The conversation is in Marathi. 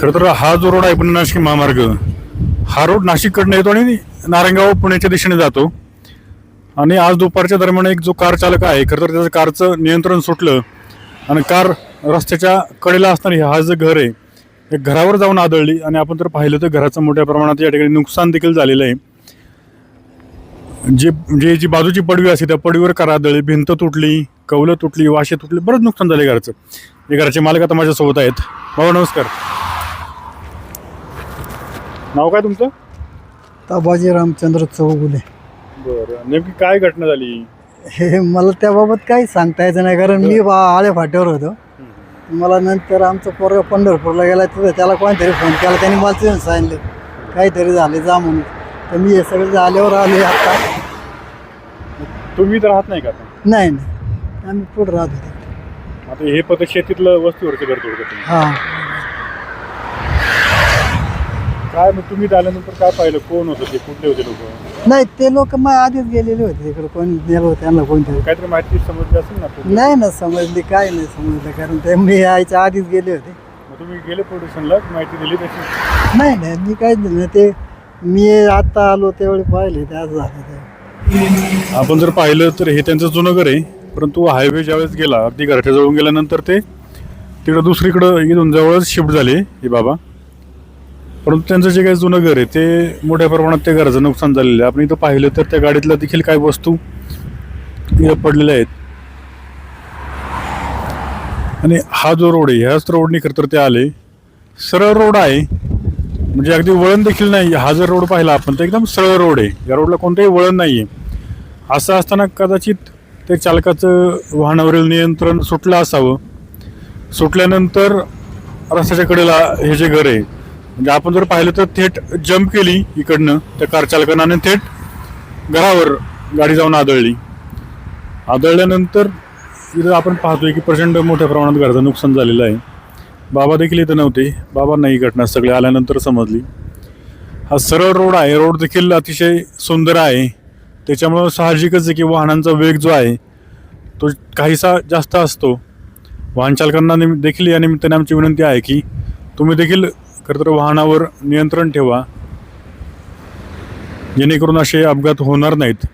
खरं तर हा जो रोड आहे पुणे नाशिक महामार्ग, हा रोड नाशिककडनं येतो आणि नारायणगाव पुण्याच्या दिशेने जातो. आणि आज दुपारच्या दरम्यान एक जो कार चालक आहे, खरं तर त्याचं कारचं नियंत्रण सुटलं आणि कार रस्त्याच्या कडेला असणारी हा जे घर आहे, एक घरावर जाऊन आदळली. आणि आपण जर पाहिलं तर घराचं मोठ्या प्रमाणात या ठिकाणी नुकसान देखील झालेलं आहे. जी बाजूची पडवी असते त्या पडवीवर कार आदळली, भिंत तुटली, कौलं तुटली, वाशे तुटली, बरंच नुकसान झाले घराचं. हे घराचे मालक आता माझ्यासोबत आहेत. बाबा नमस्कार, नाव काय तुमचं? ताबाजी रामचंद्र चौगुले. बरं, नेमकी काय घटना झाली? हे मला त्याबाबत काही सांगता यायचं नाही, कारण मी आळे फाट्यावर होतो. मला नंतर आमचा पोरगा पंढरपूरला गेला, तिथं त्याला कोणतरी फोन केला, त्यांनी मला तिथून सांगितलं काहीतरी झाले जा म्हणून. तर मी हे सगळं झाल्यावर आले. आता तुम्ही तर राहत नाही का आता? नाही नाही, आम्ही पुढं राहत होतो. आता हे पद शेतीतलं वस्तीवरचं घर तोडतं तुम्ही. हां, काय मग तुम्ही आल्यानंतर काय पाहिलं? कोण होतं ते? कुठले होते लोक? नाही ते लोक मग आधीच गेलेले होते तिकडे, कोणी गेलो होतं त्यांना कोणतरी. काहीतरी माहिती समजली असेल ना तुम्ही? नाही ना समजली, काय नाही समजलं, कारण ते मी यायच्या आधीच गेले होते. मग तुम्ही गेले पोलिसांना, माहिती दिली त्याची? नाही नाही, मी काहीच दिलं नाही. ते मी आत्ता आलो त्यावेळी पाहिले, ते आज झालं ते. आपण जर पाहिलं तर हे त्यांचं जुनं घर आहे, परंतु हायवे ज्यावेळेस गेला, अगदी घराच्या जवळून गेल्यानंतर ते तिकडं दुसरीकडं इथून जवळच शिफ्ट झाले हे बाबा. परंतु त्यांचं जे काही जुनं घर आहे ते मोठ्या प्रमाणात त्या घराचं नुकसान झालेलं आहे. आपण इथं पाहिलं तर त्या गाडीतल्या देखील काही वस्तू पडलेल्या आहेत. आणि हा जो रोड आहे, ह्याच रोडने खरं तर ते आले. सरळ रोड आहे, म्हणजे अगदी वळण देखील नाही. हा जर रोड पाहिला आपण तर एकदम सरळ रोड आहे, या रोडला कोणतंही वळण नाही आहे. असं असताना कदाचित ते चालकाचं वाहनावरील नियंत्रण सुटलं असावं. सुटल्यानंतर रस्त्याच्या कडेला हे जे घर आहे, म्हणजे आपण जर पाहिलं तर थेट जंप केली इकडनं त्या कार चालकानं आणि थेट घरावर गाडी जाऊन आदळली. आदळल्यानंतर इथं आपण पाहतोय की प्रचंड मोठ्या प्रमाणात घराचं नुकसान झालेलं आहे. बाबा देखील इथं नव्हते, बाबांना ही घटना सगळी आल्यानंतर समजली. हा सरळ रोड आहे, रोड देखील अतिशय सुंदर आहे. त्याच्यामुळं साहजिकच आहे की वाहनांचा वेग जो आहे तो काहीसा जास्त असतो. वाहन चालकांना देखील या निमित्ताने आमची विनंती आहे की तुम्ही देखील खरं तर वाहनावर नियंत्रण ठेवा, जेणेकरून असे अपघात होणार नाहीत.